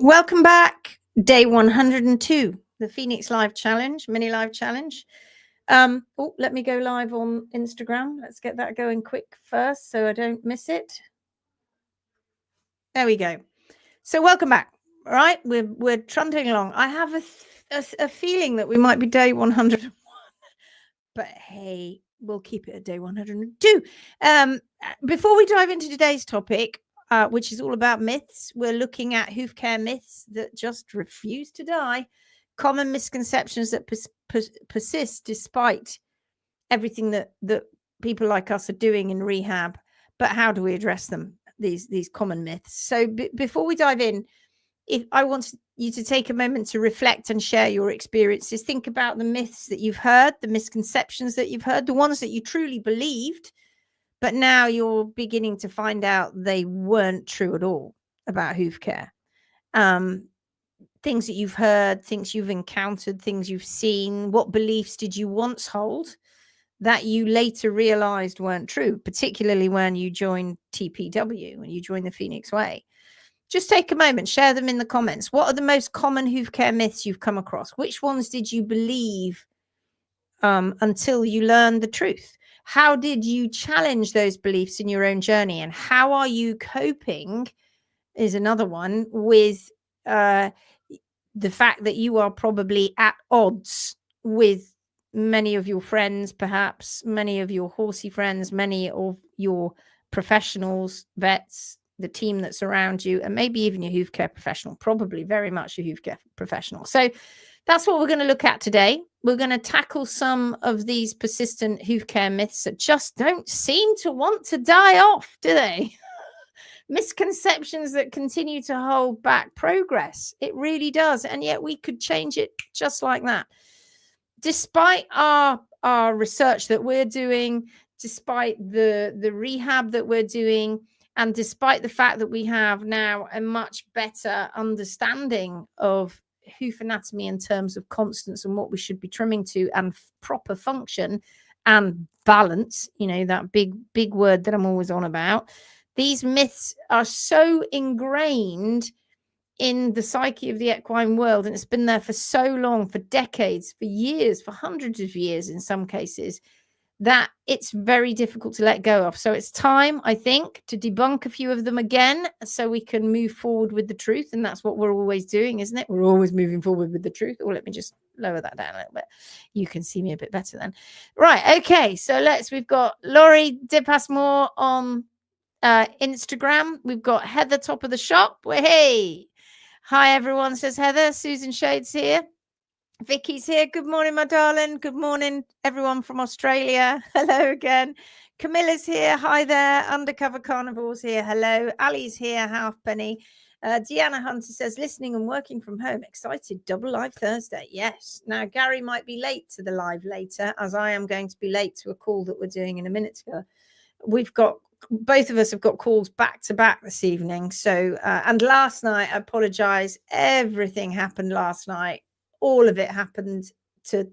Welcome back. Day 102, the Phoenix Live Challenge, mini live challenge. Let me go live on Instagram. Let's get that going quick first so I don't miss it. There we go. So welcome back. All right, we're trundling along. I have a feeling that we might be day 101, but hey, we'll keep it at day 102. Before we dive into today's topic, which is all about myths, we're looking at hoof care myths that just refuse to die, common misconceptions that persist despite everything that people like us are doing in rehab. But how do we address them? These common myths. So before we dive in, if I want you to take a moment to reflect and share your experiences, think about the myths that you've heard, the misconceptions that you've heard, the ones that you truly believed, but now you're beginning to find out they weren't true at all about hoof care. Things that you've heard, things you've encountered, things you've seen. What beliefs did you once hold that you later realized weren't true, particularly when you joined TPW, when you joined the Phoenix Way? Just take a moment, share them in the comments. What are the most common hoof care myths you've come across? Which ones did you believe until you learned the truth? How did you challenge those beliefs in your own journey? And how are you coping, is another one, with the fact that you are probably at odds with many of your friends, perhaps many of your horsey friends, many of your professionals, vets, the team that's around you, and maybe even your hoof care professional, probably very much your hoof care professional. So that's what we're going to look at today. We're going to tackle some of these persistent hoof care myths that just don't seem to want to die off, do they? Misconceptions that continue to hold back progress. It really does. And yet we could change it just like that. Despite our research that we're doing, despite the rehab that we're doing, and despite the fact that we have now a much better understanding of hoof anatomy in terms of constance and what we should be trimming to, and proper function and balance, you know, that big word that I'm always on about, these myths are so ingrained in the psyche of the equine world, and it's been there for so long, for decades, for years, for hundreds of years in some cases, that it's very difficult to let go of. So it's time, I think, to debunk a few of them again so we can move forward with the truth. And that's what we're always doing, isn't it? We're always moving forward with the truth. Or let me just lower that down a little bit. You can see me a bit better then. Right. Okay. So we've got Laurie Dipasmore on Instagram. We've got Heather, top of the shop. Hey. Hi, everyone, says Heather. Susan Shades here. Vicky's here. Good morning, my darling. Good morning, everyone from Australia. Hello again. Camilla's here. Hi there. Undercover Carnival's here. Hello. Ali's here. Halfpenny. Deanna Hunter says, listening and working from home. Excited. Double live Thursday. Yes. Now, Gary might be late to the live later, as I am going to be late to a call that we're doing in a minute ago. Both of us have got calls back to back this evening. So, and last night, I apologize. Everything happened last night. All of it happened to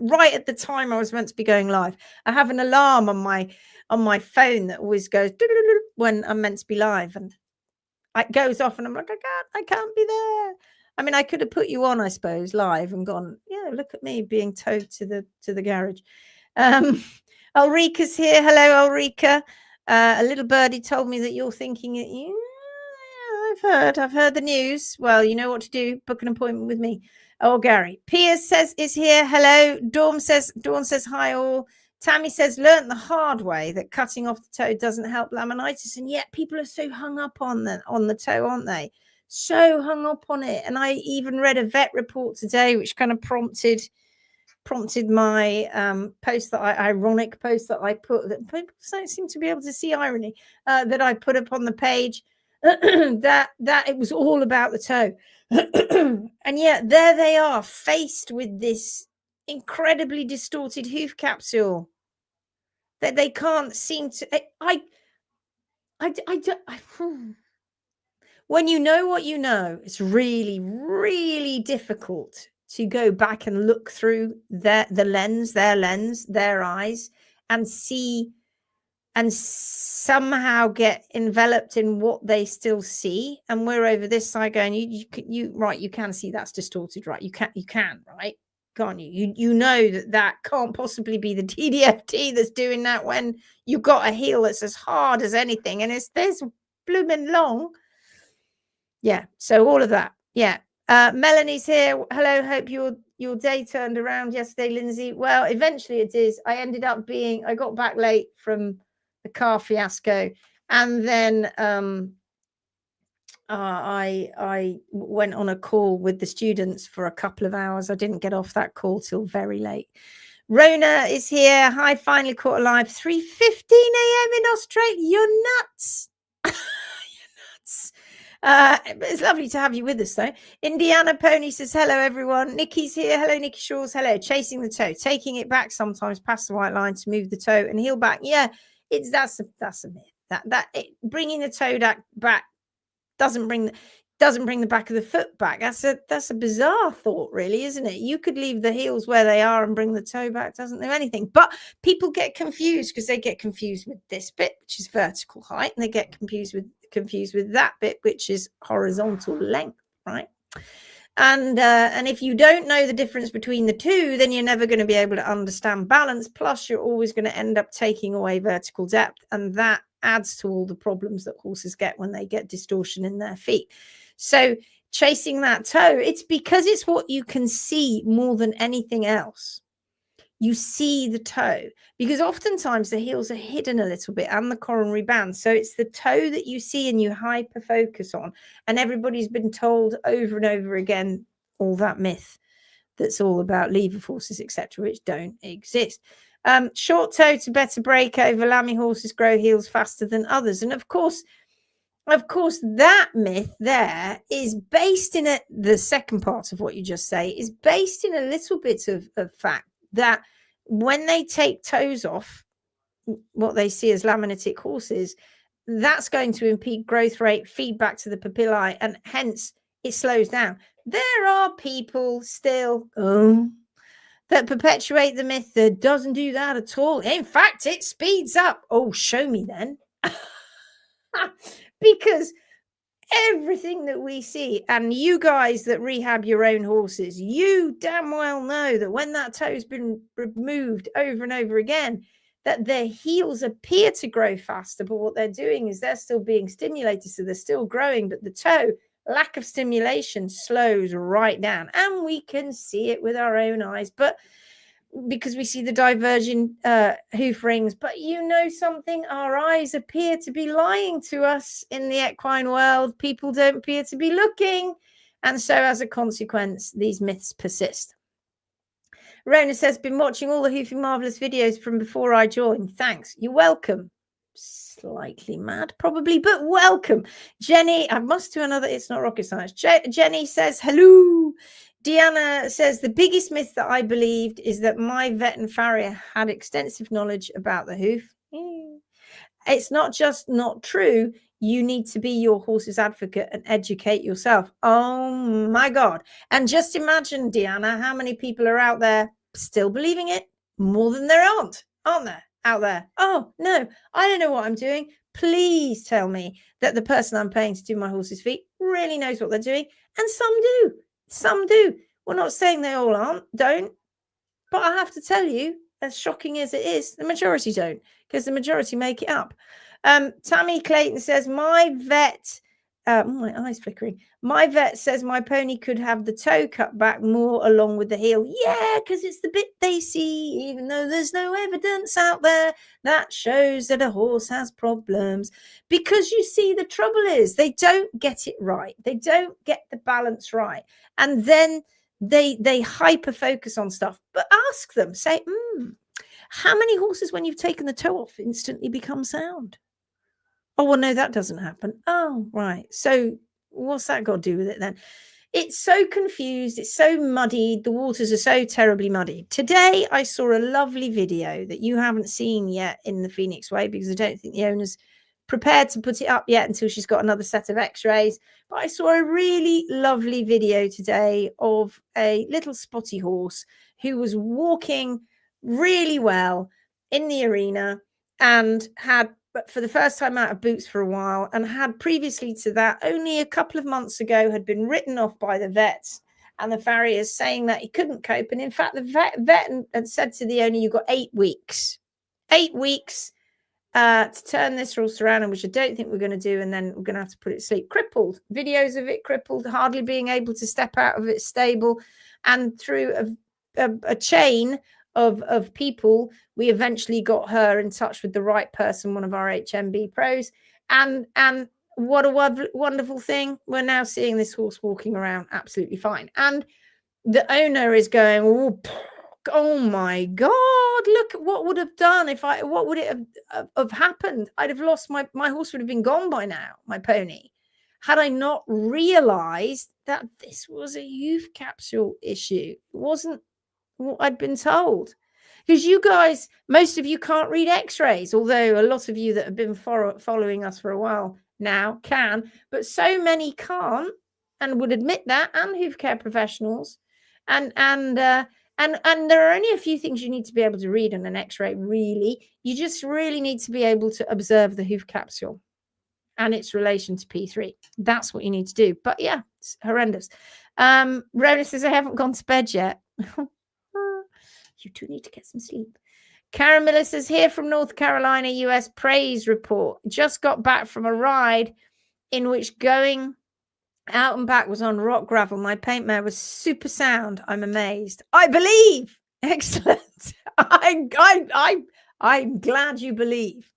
right at the time I was meant to be going live. I have an alarm on my phone that always goes when I'm meant to be live, and it goes off, and I'm like, I can't be there. I mean, I could have put you on, I suppose, live and gone, yeah, look at me being towed to the garage. Ulrika's here. Hello, Ulrika. A little birdie told me that you're thinking it. Yeah, I've heard the news. Well, you know what to do. Book an appointment with me. Oh, Gary. Piers is here. Hello. Dawn says hi all. Tammy says, learned the hard way that cutting off the toe doesn't help laminitis. And yet people are so hung up on the toe, aren't they? So hung up on it. And I even read a vet report today, which kind of prompted my ironic post that I put, that people don't seem to be able to see irony, that I put up on the page, that it was all about the toe. And yet there they are, faced with this incredibly distorted hoof capsule that they can't seem to. When you know what you know, it's really, really difficult to go back and look through their eyes, and see and somehow get enveloped in what they still see. And we're over this side going, you can see that's distorted, right? You can, right? Can't you? You know that can't possibly be the DDFT that's doing that when you've got a heel that's as hard as anything, and there's blooming long. Yeah. So all of that. Yeah. Melanie's here. Hello. Hope your day turned around yesterday, Lindsay. Well, eventually it is. I got back late from the car fiasco, and then I went on a call with the students for a couple of hours. I didn't get off that call till very late. Rona is here. Hi, finally caught alive. 3:15 a.m. in Australia. You're nuts. You're nuts. It's lovely to have you with us, though. Indiana Pony says, hello, everyone. Nikki's here. Hello, Nikki Shaw's. Hello. Chasing the toe. Taking it back sometimes past the white line to move the toe and heel back. Yeah, that's a myth. Bringing the toe back doesn't bring the back of the foot back. That's a bizarre thought, really, isn't it? You could leave the heels where they are and bring the toe back. Doesn't do anything. But people get confused because they get confused with this bit, which is vertical height, and they get confused with that bit, which is horizontal length, right? And if you don't know the difference between the two, then you're never going to be able to understand balance. Plus, you're always going to end up taking away vertical depth, and that adds to all the problems that horses get when they get distortion in their feet. So chasing that toe, it's because it's what you can see more than anything else. You see the toe, because oftentimes the heels are hidden a little bit and the coronary band. So it's the toe that you see and you hyper focus on. And everybody's been told over and over again all that myth that's all about lever forces, etc., which don't exist. Short toe to better break over. Lammy horses grow heels faster than others. And of course, that myth there is based in the second part of what you just say is based in a little bit of fact that when they take toes off, what they see as laminitic horses, that's going to impede growth rate, feedback to the papillae, and hence it slows down. There are people still that perpetuate the myth that doesn't do that at all. In fact, it speeds up. Oh, show me then. Because everything that we see, and you guys that rehab your own horses, you damn well know that when that toe's been removed over and over again, that their heels appear to grow faster, but what they're doing is they're still being stimulated, so they're still growing, but the toe, lack of stimulation, slows right down, and we can see it with our own eyes, but because we see the diverging hoof rings. But you know something, our eyes appear to be lying to us in the equine world. People don't appear to be looking, and so as a consequence these myths persist. Rona says, been watching all the Hoofing Marvelous videos from before I joined. Thanks. You're welcome. Slightly mad probably, but welcome. Jenny, I must do another It's Not Rocket Science. Jenny says hello. Deanna says, the biggest myth that I believed is that my vet and farrier had extensive knowledge about the hoof. It's not just not true. You need to be your horse's advocate and educate yourself. Oh my God. And just imagine, Deanna, how many people are out there still believing it? More than there aren't there out there? Oh no, I don't know what I'm doing. Please tell me that the person I'm paying to do my horse's feet really knows what they're doing. And some do. We're not saying they all don't. But I have to tell you, as shocking as it is, the majority don't, because the majority make it up. Tammy Clayton says, my vet, my eye's flickering. My vet says my pony could have the toe cut back more along with the heel. Yeah, because it's the bit they see, even though there's no evidence out there that shows that a horse has problems. Because you see, the trouble is they don't get it right. They don't get the balance right. And then they hyper focus on stuff. But ask them, say, how many horses, when you've taken the toe off, instantly become sound? Oh, well, no, that doesn't happen. Oh, right. So what's that got to do with it then? It's so confused. It's so muddied. The waters are so terribly muddy. Today, I saw a lovely video that you haven't seen yet in the Phoenix Way, because I don't think the owner's prepared to put it up yet until she's got another set of x-rays. But I saw a really lovely video today of a little spotty horse who was walking really well in the arena. and had, but for the first time out of boots for a while, and had previously to that, only a couple of months ago, had been written off by the vets and the farriers, saying that he couldn't cope. And in fact, the vet had said to the owner, "You've got 8 weeks. 8 weeks to turn this horse around," which I don't think we're going to do, and then we're going to have to put it to sleep. Crippled, videos of it crippled, hardly being able to step out of its stable, and through a chain of people, we eventually got her in touch with the right person, one of our HMB pros, and what a wonderful thing. We're now seeing this horse walking around absolutely fine, and the owner is going, "Oh my God, look at what would have done if what would it have happened? I'd have lost my horse would have been gone by now, my pony, had I not realized that this was a youth capsule issue." It wasn't what I'd been told. Because you guys, most of you can't read x-rays, although a lot of you that have been following us for a while now can, but so many can't and would admit that, and hoof care professionals. And there are only a few things you need to be able to read on an x-ray, really. You just really need to be able to observe the hoof capsule and its relation to P3. That's what you need to do. But yeah, it's horrendous. Rona says, "I haven't gone to bed yet." You do need to get some sleep. Karen Miller says, "Here from North Carolina, US, praise report. Just got back from a ride in which going out and back was on rock gravel. My paint mare was super sound. I'm amazed." I believe. Excellent. I'm glad you believe.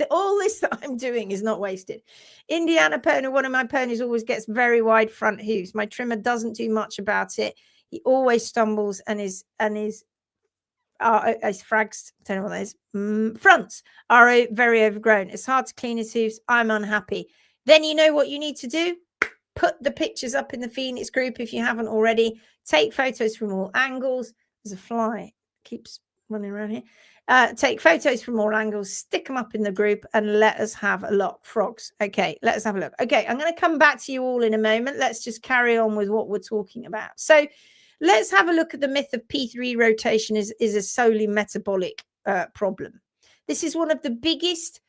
All this that I'm doing is not wasted. Indiana pony, one of my ponies, always gets very wide front hooves. My trimmer doesn't do much about it. He always stumbles and his frags, I don't know what that is, fronts are very overgrown. It's hard to clean his hooves. I'm unhappy. Then you know what you need to do? Put the pictures up in the Phoenix group if you haven't already. Take photos from all angles. There's a fly. Keeps running around here. Take photos from all angles, stick them up in the group, and let us have a look. Frogs. Okay, let us have a look. Okay, I'm going to come back to you all in a moment. Let's just carry on with what we're talking about. So let's have a look at the myth of P3 rotation is a solely metabolic problem. This is one of the biggest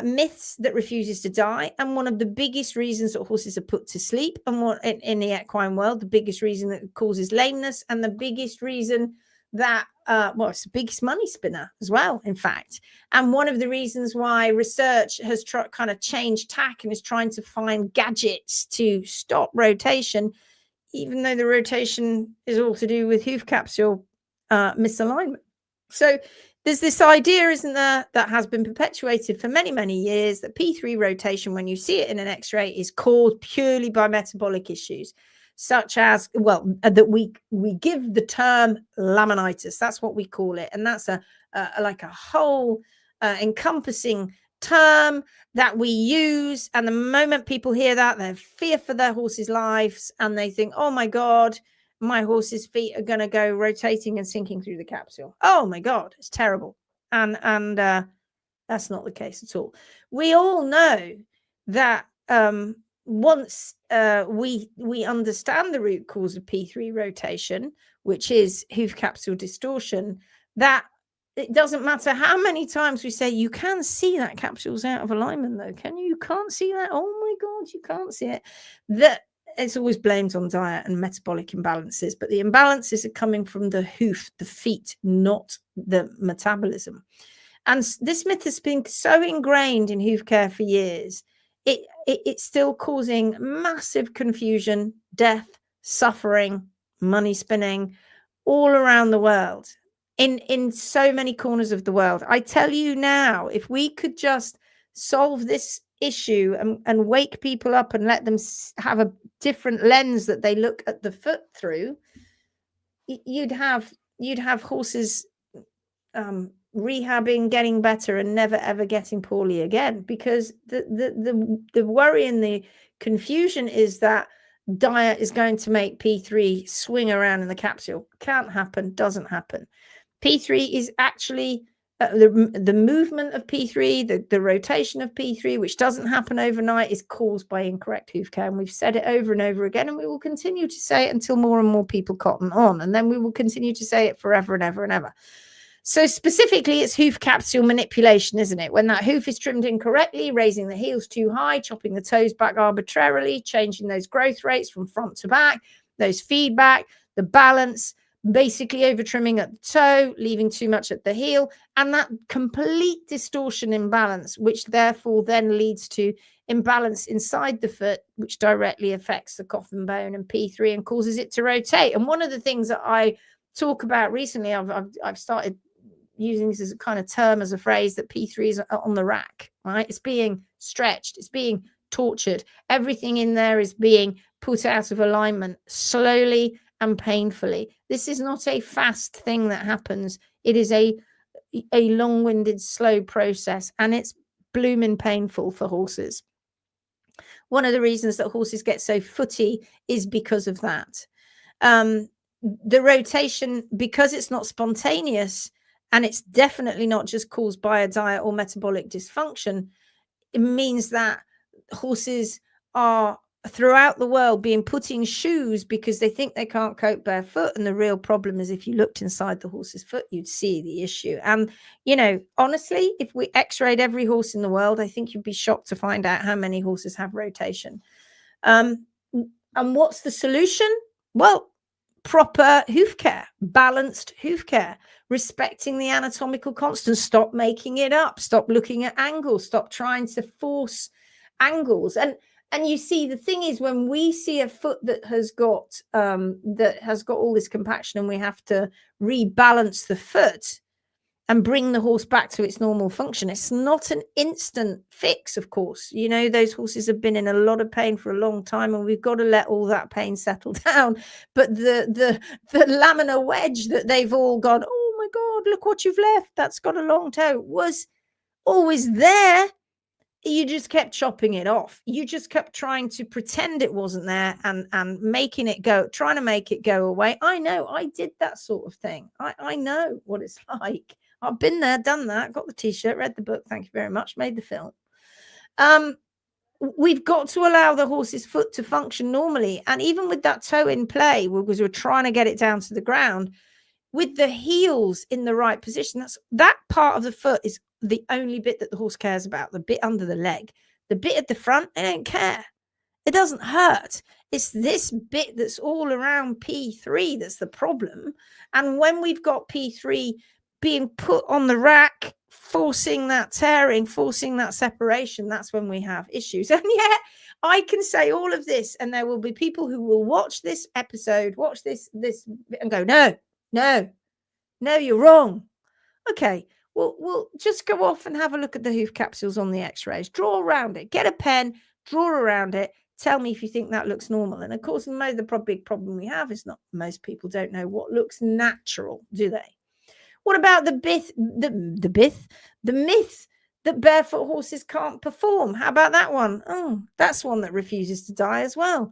myths that refuses to die, and one of the biggest reasons that horses are put to sleep, and what in the equine world, the biggest reason that causes lameness, and the biggest reason that it's the biggest money spinner as well, in fact. And one of the reasons why research has kind of changed tack and is trying to find gadgets to stop rotation, even though the rotation is all to do with hoof capsule misalignment. So there's this idea, isn't there, that has been perpetuated for many, many years, that P3 rotation, when you see it in an x-ray, is caused purely by metabolic issues, such as, that we give the term laminitis. That's what we call it. And that's like a whole encompassing term that we use, and the moment people hear that, they fear for their horses' lives, and they think, "Oh my God, my horse's feet are going to go rotating and sinking through the capsule. Oh my God, it's terrible." And that's not the case at all. We all know that once we understand the root cause of P3 rotation, which is hoof capsule distortion, that it doesn't matter how many times we say, "You can see that capsule's out of alignment, though. Can you? You can't see that. Oh my God, you can't see it." That it's always blamed on diet and metabolic imbalances, but the imbalances are coming from the hoof, the feet, not the metabolism. And this myth has been so ingrained in hoof care for years. It's still causing massive confusion, death, suffering, money spinning all around the world. In so many corners of the world. I tell you now, if we could just solve this issue and wake people up and let them have a different lens that they look at the foot through, you'd have horses rehabbing, getting better, and never ever getting poorly again. Because the worry and the confusion is that diet is going to make P3 swing around in the capsule. Can't happen, doesn't happen. P3 is actually the movement of P3, the rotation of P3, which doesn't happen overnight, is caused by incorrect hoof care. And we've said it over and over again, and we will continue to say it until more and more people cotton on. And then we will continue to say it forever and ever and ever. So specifically, it's hoof capsule manipulation, isn't it? When that hoof is trimmed incorrectly, raising the heels too high, chopping the toes back arbitrarily, changing those growth rates from front to back, those feedback, the balance, basically over trimming at the toe, leaving too much at the heel, and that complete distortion in balance, which therefore then leads to imbalance inside the foot, which directly affects the coffin bone and P3 and causes it to rotate. And one of the things that I talk about recently, I've started using this as a kind of term, as a phrase, that P3 is on the rack, right? It's being stretched, it's being tortured. Everything in there is being put out of alignment slowly and painfully. This is not a fast thing that happens. It is a long-winded, slow process, and it's blooming painful for horses. One of the reasons that horses get so footy is because of that. The rotation, because it's not spontaneous, and it's definitely not just caused by a diet or metabolic dysfunction, it means that horses are throughout the world being put in shoes because they think they can't cope barefoot. And the real problem is, if you looked inside the horse's foot, you'd see the issue. And, you know, honestly, if we x-rayed every horse in the world, I think you'd be shocked to find out how many horses have rotation. And what's the solution? Well, proper hoof care, balanced hoof care, respecting the anatomical constants. Stop making it up. Stop looking at angles. Stop trying to force angles. And you see, the thing is, when we see a foot that has got all this compaction, and we have to rebalance the foot and bring the horse back to its normal function, it's not an instant fix, of course. You know, those horses have been in a lot of pain for a long time, and we've got to let all that pain settle down. But the laminar wedge that they've all gone, oh my God, look what you've left, that's got a long toe, was always there. You just kept chopping it off. You just kept trying to pretend it wasn't there and making it go, trying to make it go away. I know, I did that sort of thing. I know what it's like. I've been there, done that, got the t-shirt, read the book, thank you very much, made the film. We've got to allow the horse's foot to function normally. And even with that toe in play, because we're trying to get it down to the ground, with the heels in the right position, that part of the foot is the only bit that the horse cares about, the bit under the leg. The bit at the front, they don't care. It doesn't hurt. It's this bit that's all around P3 that's the problem. And when we've got P3 being put on the rack, forcing that tearing, forcing that separation, that's when we have issues. And yet I can say all of this, and there will be people who will watch this episode, watch this and go, no, you're wrong. Okay, we'll just go off and have a look at the hoof capsules on the x-rays, draw around it, get a pen, draw around it, tell me if you think that looks normal. And of course, the big problem we have is not most people don't know what looks natural, do they? What about the myth that barefoot horses can't perform? How about that one? Oh, that's one that refuses to die as well.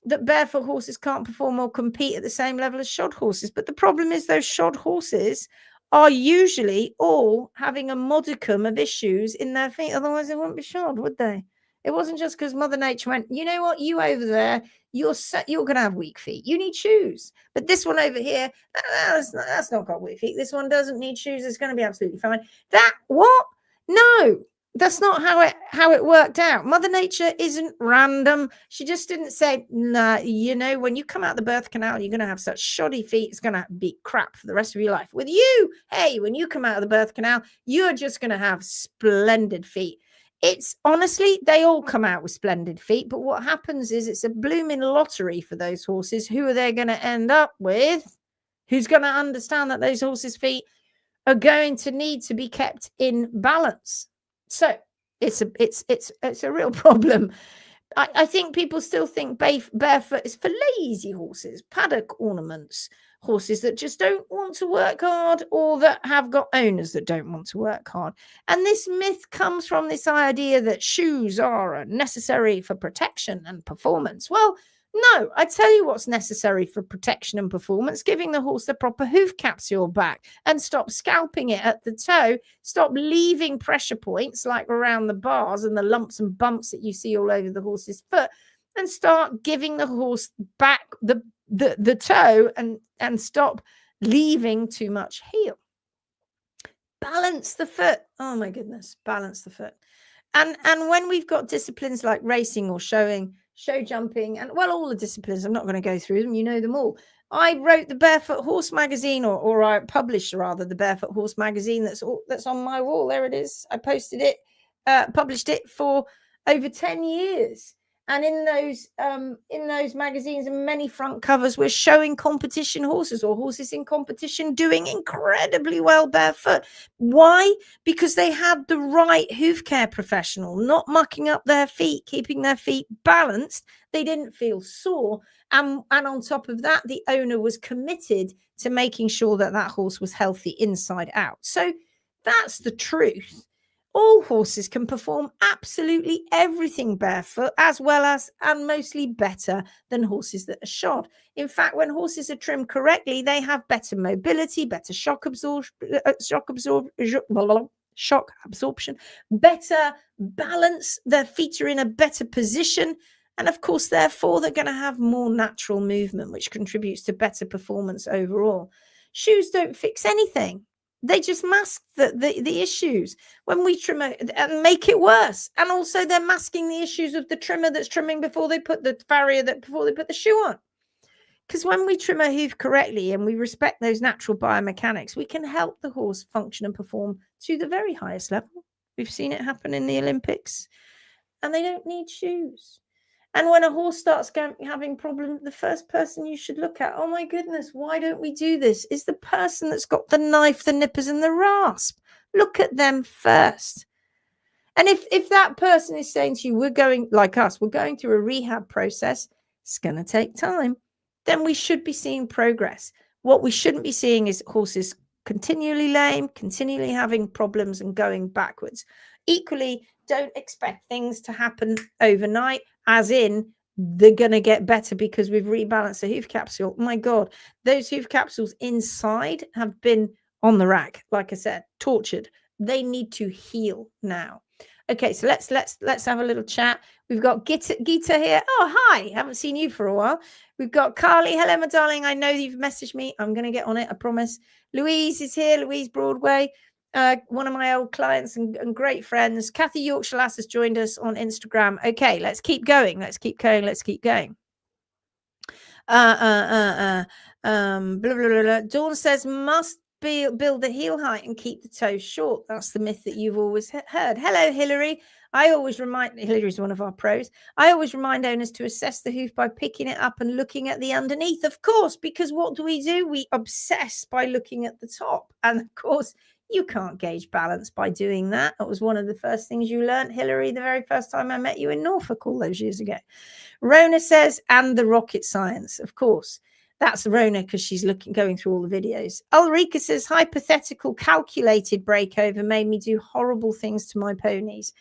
That barefoot horses can't perform or compete at the same level as shod horses. But the problem is, those shod horses are usually all having a modicum of issues in their feet. Otherwise, they wouldn't be shod, would they? It wasn't just because Mother Nature went, you know what, you over there, you're going to have weak feet. You need shoes. But this one over here, that's not got weak feet. This one doesn't need shoes. It's going to be absolutely fine. What? No. That's not how it worked out. Mother Nature isn't random. She just didn't say, nah, you know, when you come out the birth canal, you're going to have such shoddy feet. It's going to be crap for the rest of your life. With you, hey, when you come out of the birth canal, you're just going to have splendid feet. It's honestly, they all come out with splendid feet. But what happens is, it's a blooming lottery for those horses. Who are they going to end up with? Who's going to understand that those horses' feet are going to need to be kept in balance? So it's a real problem. I think people still think barefoot is for lazy horses, paddock ornaments, horses that just don't want to work hard, or that have got owners that don't want to work hard. And this myth comes from this idea that shoes are necessary for protection and performance. Well, no, I tell you what's necessary for protection and performance: giving the horse the proper hoof capsule back, and stop scalping it at the toe. Stop leaving pressure points like around the bars and the lumps and bumps that you see all over the horse's foot, and start giving the horse back the toe, and stop leaving too much heel. balance the foot. Oh my goodness, balance the foot. And when we've got disciplines like racing or show jumping, and well, all the disciplines, I'm not going to go through them, you know them all. I wrote the Barefoot Horse magazine, or I published rather the Barefoot Horse magazine that's on my wall. There it is. I posted it, published it for over 10 years. And in those magazines and many front covers, we're showing competition horses or horses in competition doing incredibly well barefoot. Why? Because they had the right hoof care professional, not mucking up their feet, keeping their feet balanced. They didn't feel sore. And on top of that, the owner was committed to making sure that that horse was healthy inside out. So that's the truth. All horses can perform absolutely everything barefoot, as well as and mostly better than horses that are shod. In fact, when horses are trimmed correctly, they have better mobility, better shock absorption, better balance. Their feet are in a better position. And of course, therefore, they're going to have more natural movement, which contributes to better performance overall. Shoes don't fix anything. They just mask the issues when we trim it and make it worse. And also they're masking the issues of the trimmer that's trimming before they put the farrier before they put the shoe on. Because when we trim a hoof correctly and we respect those natural biomechanics, we can help the horse function and perform to the very highest level. We've seen it happen in the Olympics, and they don't need shoes. And when a horse starts having problems, the first person you should look at, oh my goodness, why don't we do this, is the person that's got the knife, the nippers, and the rasp. Look at them first. And if that person is saying to you, we're going through a rehab process, it's going to take time, then we should be seeing progress. What we shouldn't be seeing is horses continually lame, continually having problems and going backwards. Equally, don't expect things to happen overnight, as in they're going to get better because we've rebalanced the hoof capsule. My God, those hoof capsules inside have been on the rack, like I said, tortured. They need to heal now. Okay, so let's have a little chat. We've got Gita here. Oh, hi. Haven't seen you for a while. We've got Carly. Hello, my darling. I know you've messaged me. I'm going to get on it, I promise. Louise is here. Louise Broadway. One of my old clients and great friends. Kathy Yorkshire Lass has joined us on Instagram. Okay, let's keep going. Let's keep going. Blah, blah, blah, blah. Dawn says must build the heel height and keep the toes short. That's the myth that you've always heard. Hello, Hillary. Hillary's one of our pros. I always remind owners to assess the hoof by picking it up and looking at the underneath, of course, because what do? We obsess by looking at the top. And of course, you can't gauge balance by doing that. That was one of the first things you learned, Hillary, the very first time I met you in Norfolk all those years ago. Rona says, and the rocket science, of course. That's Rona because she's going through all the videos. Ulrika says, hypothetical calculated breakover made me do horrible things to my ponies.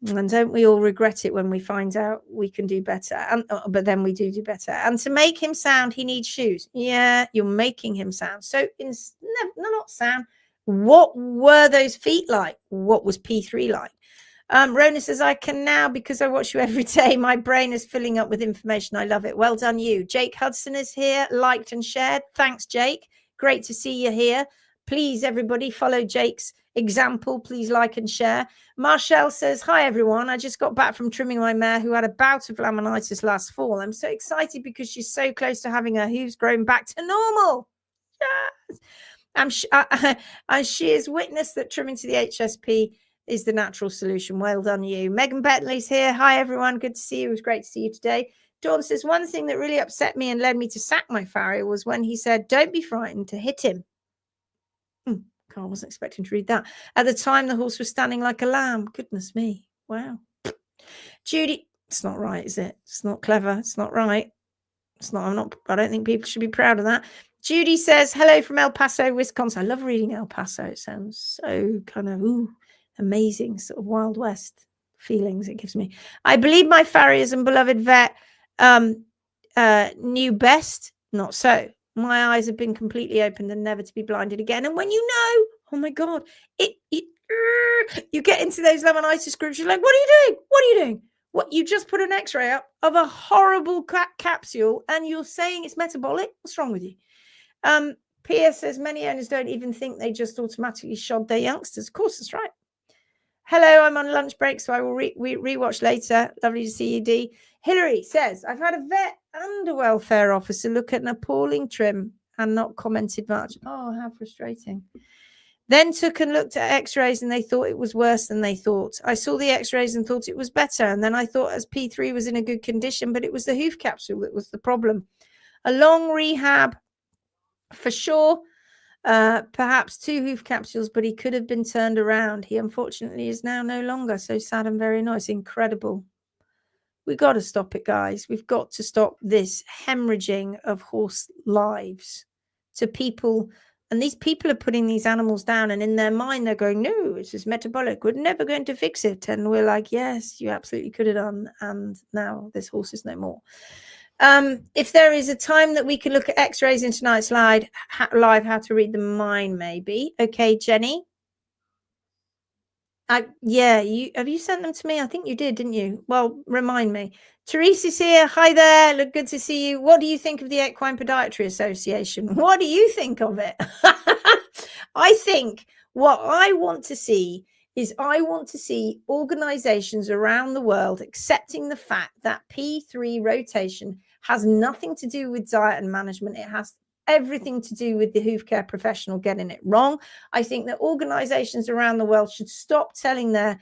And don't we all regret it when we find out we can do better? But then we do better. And to make him sound, he needs shoes. Yeah, you're making him sound. So not sound. What were those feet like? What was P3 like? Rona says, I can now because I watch you every day. My brain is filling up with information. I love it. Well done, you. Jake Hudson is here, liked and shared. Thanks, Jake. Great to see you here. Please, everybody, follow Jake's example. Please like and share. Marshall says, hi, everyone. I just got back from trimming my mare who had a bout of laminitis last fall. I'm so excited because she's so close to having her hooves grown back to normal. Yes. And she has witnessed that trimming to the HSP is the natural solution. Well done, you. Megan Bentley's here. Hi, everyone. Good to see you. It was great to see you today. Dawn says, one thing that really upset me and led me to sack my farrier was when he said, don't be frightened to hit him. I wasn't expecting to read that. At the time, the horse was standing like a lamb. Goodness me. Wow. Judy, it's not right, is it? It's not clever. It's not right. I don't think people should be proud of that. Judy says, hello from El Paso, Wisconsin. I love reading El Paso. It sounds so kind of amazing, sort of Wild West feelings it gives me. I believe my farriers and beloved vet knew best. Not so. My eyes have been completely opened and never to be blinded again. And when you know, oh my God, you get into those laminitis groups, you're like, what are you doing? What are you doing? What, you just put an x-ray up of a horrible capsule and you're saying it's metabolic? What's wrong with you? Pia says many owners don't even think they just automatically shod their youngsters. Of course, that's right. Hello, I'm on lunch break, so I will rewatch later. Lovely to see you, Dee. Hillary says, I've had a vet and a welfare officer look at an appalling trim and not commented much. Oh, how frustrating. Then took and looked at x-rays and they thought it was worse than they thought. I saw the x-rays and thought it was better. And then I thought as P3 was in a good condition, but it was the hoof capsule that was the problem. A long rehab for sure. Perhaps 2 hoof capsules, but he could have been turned around. He unfortunately is now no longer. So sad and very nice. Incredible. We got to stop it, guys. We've got to stop this hemorrhaging of horse lives to people. And these people are putting these animals down, and in their mind, they're going, no, this is metabolic. We're never going to fix it. And we're like, yes, you absolutely could have done. And now this horse is no more. If there is a time that we can look at x-rays in tonight's live, how to read the mind, maybe. Okay, Jenny. Yeah, have you sent them to me? I think you did, didn't you? Well, remind me. Teresa's here. Hi there. Look, good to see you. What do you think of the Equine Podiatry Association? What do you think of it? I think what I want to see is I want to see organizations around the world accepting the fact that P3 rotation has nothing to do with diet and management. It has everything to do with the hoof care professional getting it wrong. I think that organizations around the world should stop telling their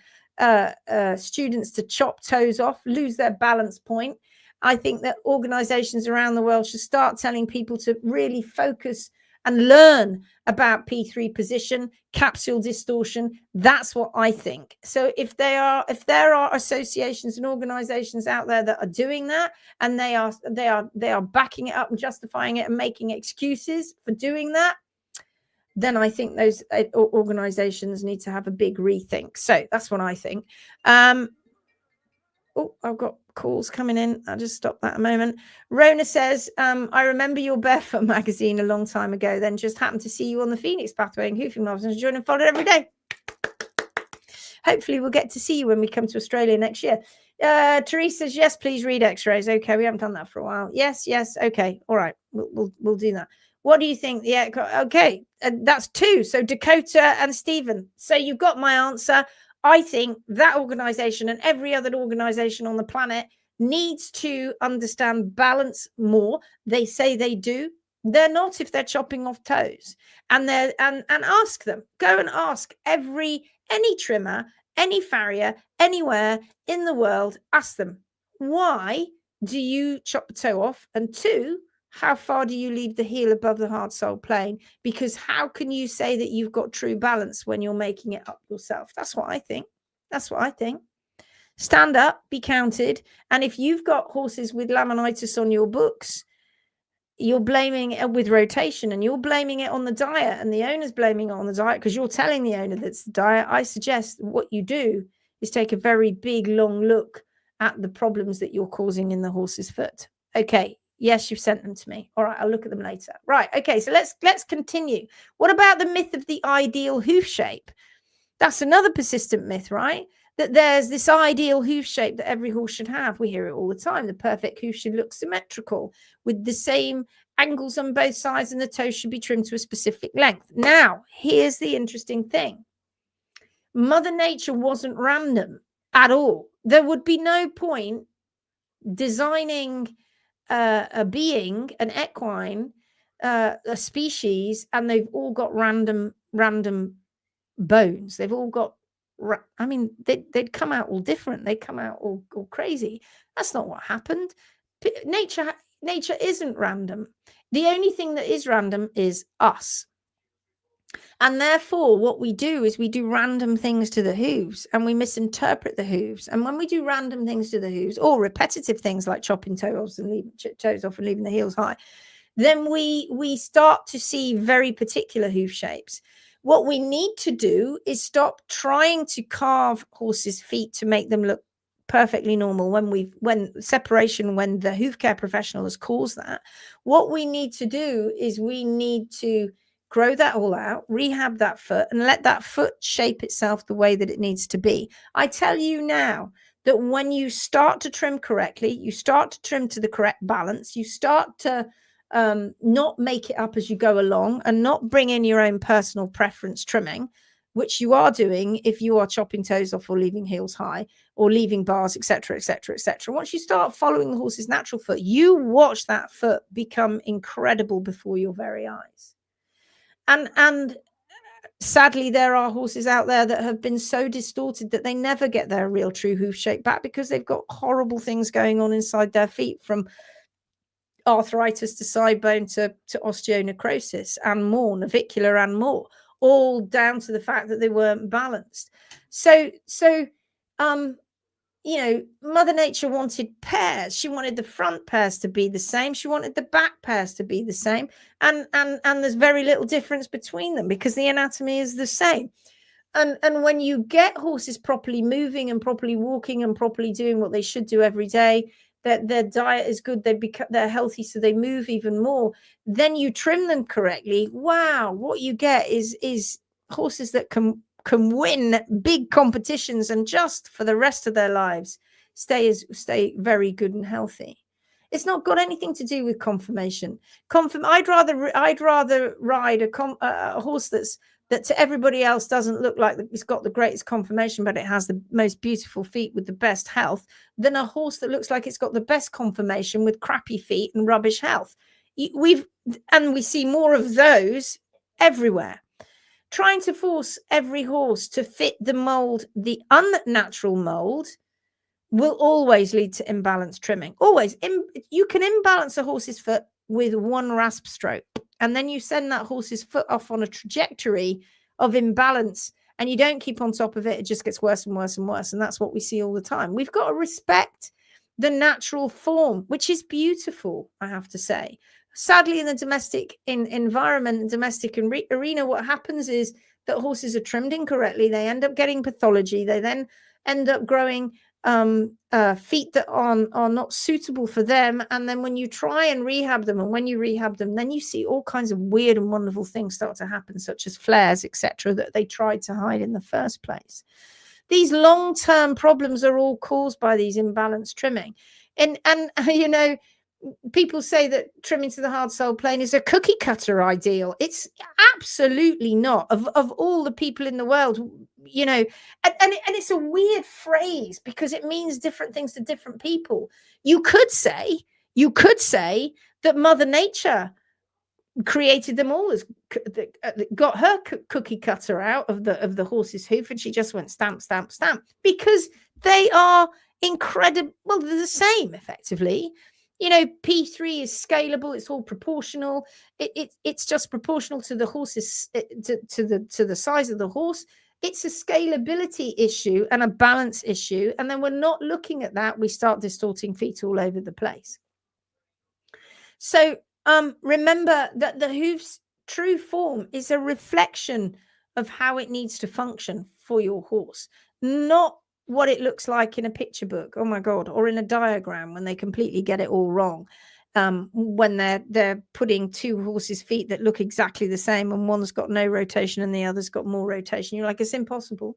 students to chop toes off, lose their balance point. I think that organizations around the world should start telling people to really focus and learn about P3 position, capsule distortion. That's what I think. So if there are associations and organizations out there that are doing that, and they are backing it up and justifying it and making excuses for doing that, then I think those organizations need to have a big rethink. So that's what I think. Oh, I've got calls coming in. I'll just stop that a moment. Rona says, I remember your Barefoot magazine a long time ago, then just happened to see you on the Phoenix Pathway and Hoofing Novels and join and follow it every day. Hopefully we'll get to see you when we come to Australia next year. Teresa says, yes, please read x-rays. Okay, we haven't done that for a while. Yes. Okay. All right. We'll do that. What do you think? Yeah. Okay. That's 2. So Dakota and Stephen. So you've got my answer. I think that organization and every other organization on the planet needs to understand balance more. They say they do. They're not if they're chopping off toes. And ask them. Go and ask any trimmer, any farrier, anywhere in the world. Ask them, why do you chop the toe off? And 2, how far do you leave the heel above the hard sole plane? Because how can you say that you've got true balance when you're making it up yourself? That's what I think. Stand up, be counted. And if you've got horses with laminitis on your books, you're blaming it with rotation and you're blaming it on the diet, and the owner's blaming it on the diet because you're telling the owner that's the diet. I suggest what you do is take a very big, long look at the problems that you're causing in the horse's foot. Okay. Yes, you've sent them to me. All right, I'll look at them later. Right. Okay, so let's continue. What about the myth of the ideal hoof shape? That's another persistent myth, right? That there's this ideal hoof shape that every horse should have. We hear it all the time. The perfect hoof should look symmetrical with the same angles on both sides, and the toes should be trimmed to a specific length. Now, here's the interesting thing. Mother Nature wasn't random at all. There would be no point designing a being, an equine, a species, and they've all got random bones. They've all got, I mean, they'd come out all different. They'd come out all crazy. That's not what happened. Nature isn't random. The only thing that is random is us. And therefore, what we do is we do random things to the hooves, and we misinterpret the hooves. And when we do random things to the hooves, or repetitive things like chopping toes off and leaving the heels high, then we start to see very particular hoof shapes. What we need to do is stop trying to carve horses' feet to make them look perfectly normal when the hoof care professional has caused that. What we need to do is we need to grow that all out, rehab that foot, and let that foot shape itself the way that it needs to be. I tell you now that when you start to trim correctly, you start to trim to the correct balance, you start to not make it up as you go along, and not bring in your own personal preference trimming, which you are doing if you are chopping toes off or leaving heels high or leaving bars, etc., etc., etc. Once you start following the horse's natural foot, you watch that foot become incredible before your very eyes. And sadly, there are horses out there that have been so distorted that they never get their real true hoof shape back because they've got horrible things going on inside their feet, from arthritis to side bone to osteonecrosis and more, navicular and more, all down to the fact that they weren't balanced. So you know, Mother Nature wanted pairs. She wanted the front pairs to be the same. She wanted the back pairs to be the same. And there's very little difference between them because the anatomy is the same. And when you get horses properly moving and properly walking and properly doing what they should do every day, that their diet is good, they're healthy, so they move even more, then you trim them correctly. Wow, what you get is horses that can win big competitions and just for the rest of their lives stay very good and healthy. It's not got anything to do with conformation. I'd rather ride a horse that to everybody else doesn't look like it's got the greatest conformation, but it has the most beautiful feet with the best health, than a horse that looks like it's got the best conformation with crappy feet and rubbish health. We see more of those everywhere. Trying to force every horse to fit the mold, the unnatural mold, will always lead to imbalanced trimming. Always. You can imbalance a horse's foot with one rasp stroke, and then you send that horse's foot off on a trajectory of imbalance, and you don't keep on top of it. It just gets worse and worse and worse. And that's what we see all the time. We've got to respect the natural form, which is beautiful, I have to say. Sadly, in the domestic environment and domestic arena, what happens is that horses are trimmed incorrectly. They end up getting pathology. They then end up growing feet that are not suitable for them. And then when you try and rehab them, and when you rehab them, then you see all kinds of weird and wonderful things start to happen, such as flares, etc., that they tried to hide in the first place. These long-term problems are all caused by these imbalanced trimming. And you know, people say that trimming to the hard sole plane is a cookie cutter ideal. It's absolutely not. Of all the people in the world, you know, and it's a weird phrase because it means different things to different people. You could say that Mother Nature created them all, as got her cookie cutter out of the horse's hoof, and she just went stamp, stamp, stamp, because they are incredible. Well, they're the same effectively. You know, P3 is scalable. It's all proportional. It's just proportional to the horse's to the size of the horse. It's a scalability issue and a balance issue. And then we're not looking at that. We start distorting feet all over the place. So remember that the hoof's true form is a reflection of how it needs to function for your horse, not what it looks like in a picture book, oh my God, or in a diagram when they completely get it all wrong. When they're putting two horses' feet that look exactly the same, and one's got no rotation and the other's got more rotation. You're like, it's impossible.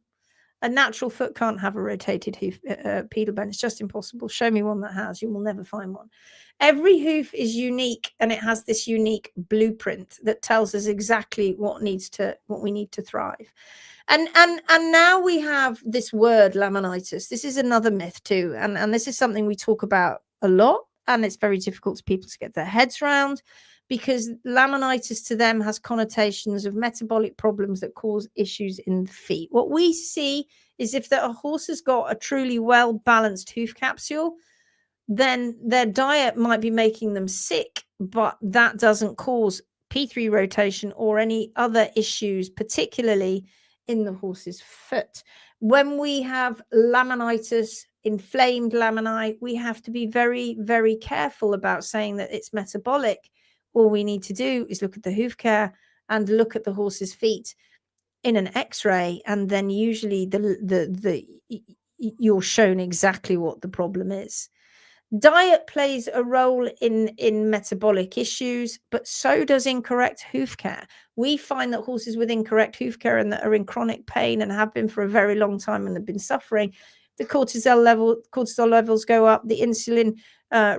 A natural foot can't have a rotated hoof pedal bone. It's just impossible. Show me one that has. You will never find one. Every hoof is unique, and it has this unique blueprint that tells us exactly what we need to thrive. And now we have this word laminitis. This is another myth too, and this is something we talk about a lot, and it's very difficult for people to get their heads around, because laminitis to them has connotations of metabolic problems that cause issues in the feet. What we see is if a horse has got a truly well-balanced hoof capsule, then their diet might be making them sick, but that doesn't cause P3 rotation or any other issues, particularly in the horse's foot. When we have laminitis, inflamed laminae, we have to be very, very careful about saying that it's metabolic. All we need to do is look at the hoof care and look at the horse's feet in an X-ray, and then usually you're shown exactly what the problem is. Diet plays a role in metabolic issues, but so does incorrect hoof care. We find that horses with incorrect hoof care and that are in chronic pain and have been for a very long time and have been suffering, the cortisol levels go up, the insulin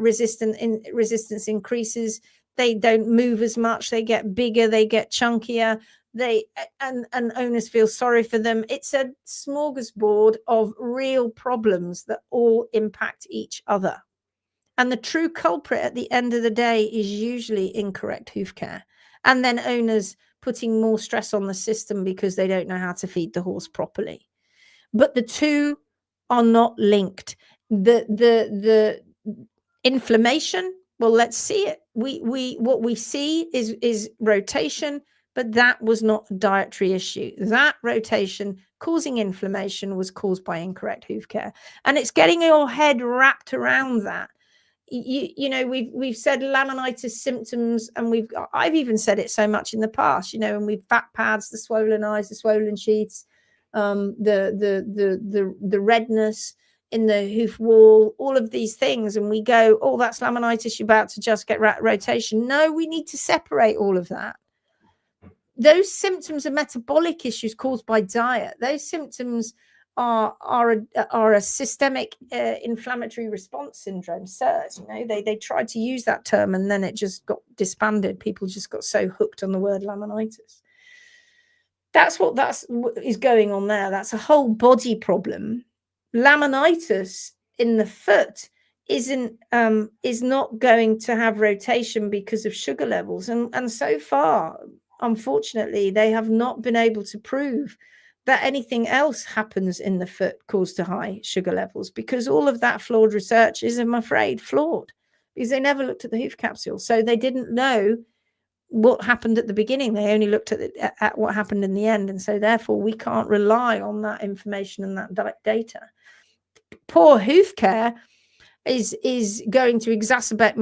resistance increases, They don't move as much. They get bigger. They get chunkier. And owners feel sorry for them. It's a smorgasbord of real problems that all impact each other. And the true culprit at the end of the day is usually incorrect hoof care. And then owners putting more stress on the system because they don't know how to feed the horse properly. But the two are not linked. The inflammation, well, let's see it. What we see is rotation, but that was not a dietary issue. That rotation causing inflammation was caused by incorrect hoof care. And it's getting your head wrapped around that. You know, we've said laminitis symptoms, and I've even said it so much in the past, you know, and we've fat pads, the swollen eyes, the swollen sheaths, the redness in the hoof wall, all of these things, and we go, oh, that's laminitis, you're about to just get rotation. No, we need to separate all of that. Those symptoms are metabolic issues caused by diet. Those symptoms are a systemic inflammatory response syndrome, SIRS. You know, they tried to use that term and then it just got disbanded. People just got so hooked on the word laminitis. That's what is going on there. That's a whole body problem. Laminitis in the foot is not going to have rotation because of sugar levels, and so far, unfortunately, they have not been able to prove that anything else happens in the foot caused to high sugar levels, because all of that flawed research is, I'm afraid, flawed, because they never looked at the hoof capsule. So they didn't know what happened at the beginning. They only looked at what happened in the end. And so therefore we can't rely on that information and that data. Poor hoof care is going to exacerbate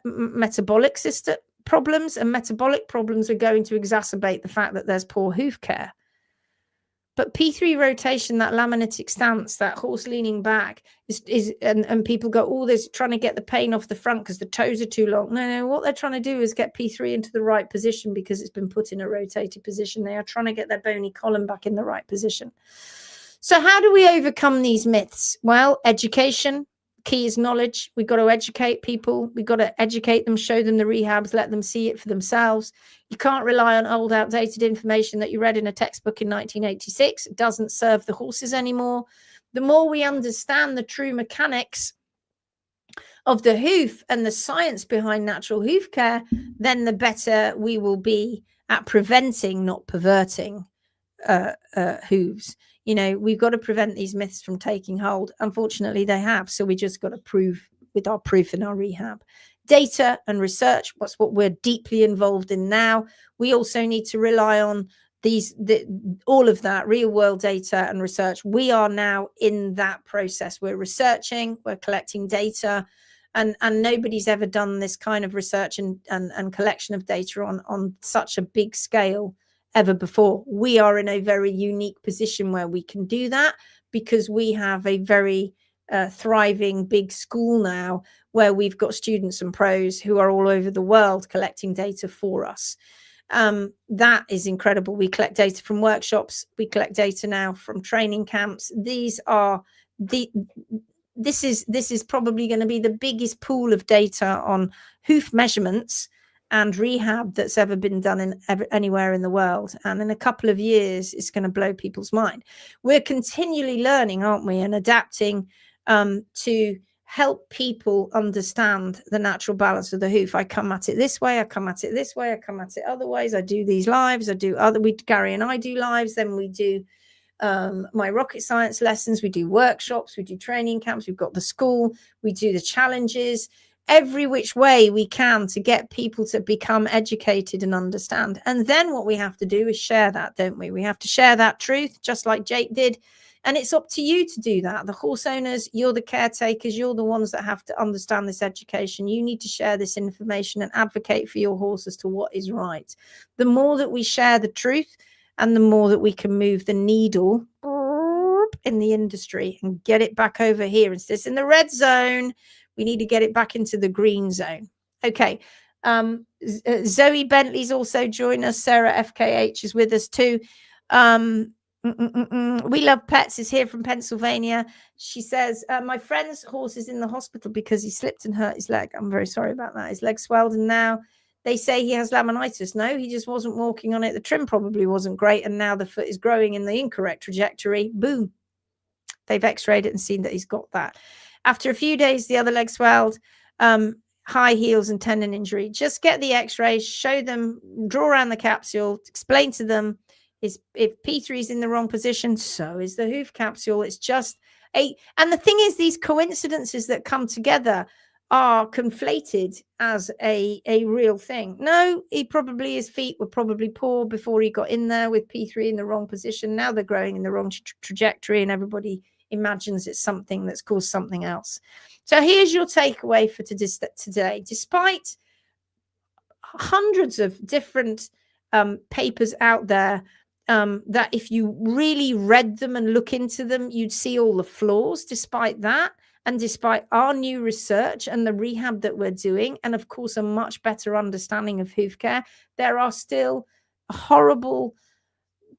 metabolic system problems, and metabolic problems are going to exacerbate the fact that there's poor hoof care. But P3 rotation, that laminitic stance, that horse leaning back and people go, oh, there's trying to get the pain off the front because the toes are too long. No, what they're trying to do is get P3 into the right position because it's been put in a rotated position. They are trying to get their bony column back in the right position. So how do we overcome these myths? Well, education. Key is knowledge. We've got to educate people. We've got to educate them, show them the rehabs, let them see it for themselves. You can't rely on old, outdated information that you read in a textbook in 1986. It doesn't serve the horses anymore. The more we understand the true mechanics of the hoof and the science behind natural hoof care, then the better we will be at preventing, not perverting, hooves. You know, we've got to prevent these myths from taking hold. Unfortunately, they have. So we just got to prove with our proof in our rehab. Data and research, what's what we're deeply involved in now. We also need to rely on all of that real world data and research. We are now in that process. We're researching, we're collecting data, and nobody's ever done this kind of research and collection of data on such a big scale ever before. We are in a very unique position where we can do that because we have a very thriving big school now where we've got students and pros who are all over the world collecting data for us. That is incredible. We collect data from workshops. We collect data now from training camps. This is probably going to be the biggest pool of data on hoof measurements and rehab that's ever been done anywhere in the world. And in a couple of years, it's going to blow people's mind. We're continually learning, aren't we, and adapting to help people understand the natural balance of the hoof. I come at it this way, I come at it this way, I come at it other ways. I do these lives, Gary and I do lives, then we do my rocket science lessons, we do workshops, we do training camps, we've got the school, we do the challenges, every which way we can to get people to become educated and understand. And then what we have to do is share that, don't we? We have to share that truth, just like Jake did. And it's up to you to do that. The horse owners, you're the caretakers, you're the ones that have to understand this education. You need to share this information and advocate for your horse as to what is right. The more that we share the truth and the more that we can move the needle in the industry and get it back over here. Instead, it's in the red zone. We need to get it back into the green zone. Okay. Zoe Bentley's also joined us. Sarah FKH is with us too. We Love Pets is here from Pennsylvania. She says, my friend's horse is in the hospital because he slipped and hurt his leg. I'm very sorry about that. His leg swelled and now They say he has laminitis. No, he just wasn't walking on it. The trim probably wasn't great. And now the foot is growing in the incorrect trajectory. Boom. They've x-rayed it and seen that he's got that. After a few days, the other leg swelled, high heels and tendon injury. Just get the x-rays, show them, draw around the capsule, explain to them if P3 is in the wrong position, so is the hoof capsule. It's just and the thing is, these coincidences that come together are conflated as a real thing. No, his feet were probably poor before he got in there with P3 in the wrong position. Now they're growing in the wrong trajectory, and everybody imagines it's something that's caused something else. So here's your takeaway for today. Despite hundreds of different papers out there, that if you really read them and look into them, you'd see all the flaws. Despite that, and despite our new research and the rehab that we're doing, and of course a much better understanding of hoof care, there are still horrible,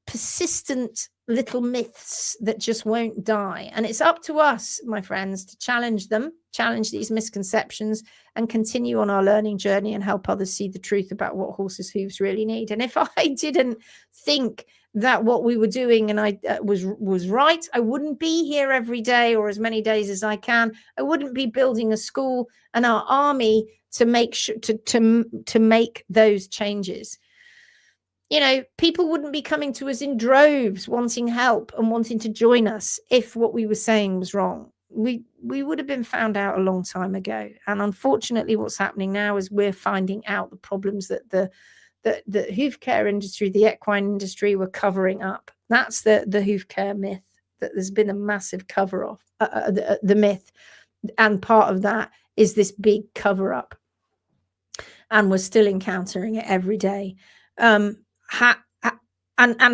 persistent little myths that just won't die. And it's up to us, my friends, to challenge them, challenge these misconceptions, and continue on our learning journey and help others see the truth about what horses' hooves really need. And if I didn't think that what we were doing and I was right, I wouldn't be here every day or as many days as I can. I wouldn't be building a school and our army to make sure to make those changes. You know, people wouldn't be coming to us in droves wanting help and wanting to join us if what we were saying was wrong. We would have been found out a long time ago. And unfortunately, what's happening now is we're finding out the problems that the hoof care industry, the equine industry, were covering up. That's the hoof care myth, that there's been a massive cover off, the myth. And part of that is this big cover up. And we're still encountering it every day. And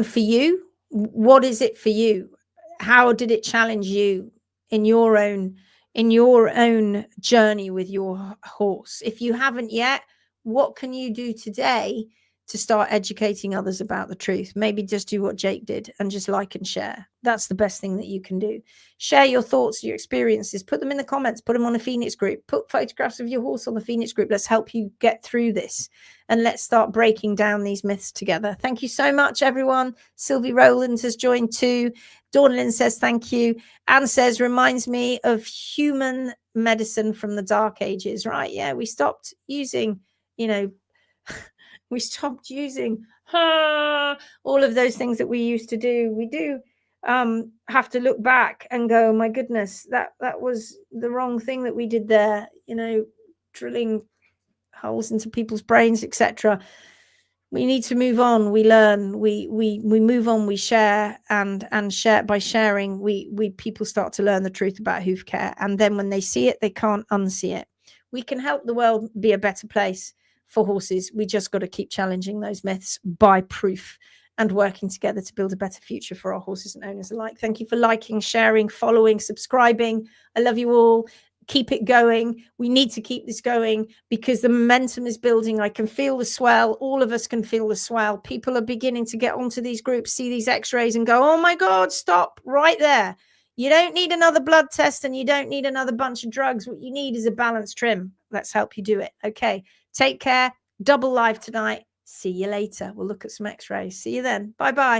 for you, what is it for you? How did it challenge you in your own journey with your horse? If you haven't yet, what can you do today to start educating others about the truth? Maybe just do what Jake did and just like and share. That's the best thing that you can do. Share your thoughts, your experiences, put them in the comments, put them on a Phoenix group, put photographs of your horse on the Phoenix group. Let's help you get through this and let's start breaking down these myths together. Thank you so much, everyone. Sylvie Rowlands has joined too. Dawn Lynn says thank you. Anne says, reminds me of human medicine from the dark ages, right? Yeah, we stopped using, we stopped using all of those things that we used to do. We do have to look back and go, oh my goodness, that was the wrong thing that we did there, drilling holes into people's brains, etc. We need to move on. We learn, we move on, we share, and share. By sharing, people start to learn the truth about hoof care, and then when they see it, they can't unsee it. We can help the world be a better place for horses. We just got to keep challenging those myths by proof and working together to build a better future for our horses and owners alike. Thank you for liking, sharing, following, subscribing. I love you all. Keep it going. We need to keep this going because the momentum is building. I can feel the swell. All of us can feel the swell. People are beginning to get onto these groups, see these x-rays and go, oh my God, stop right there. You don't need another blood test and you don't need another bunch of drugs. What you need is a balanced trim. Let's help you do it. Okay. Take care. Double live tonight. See you later. We'll look at some x-rays. See you then. Bye-bye.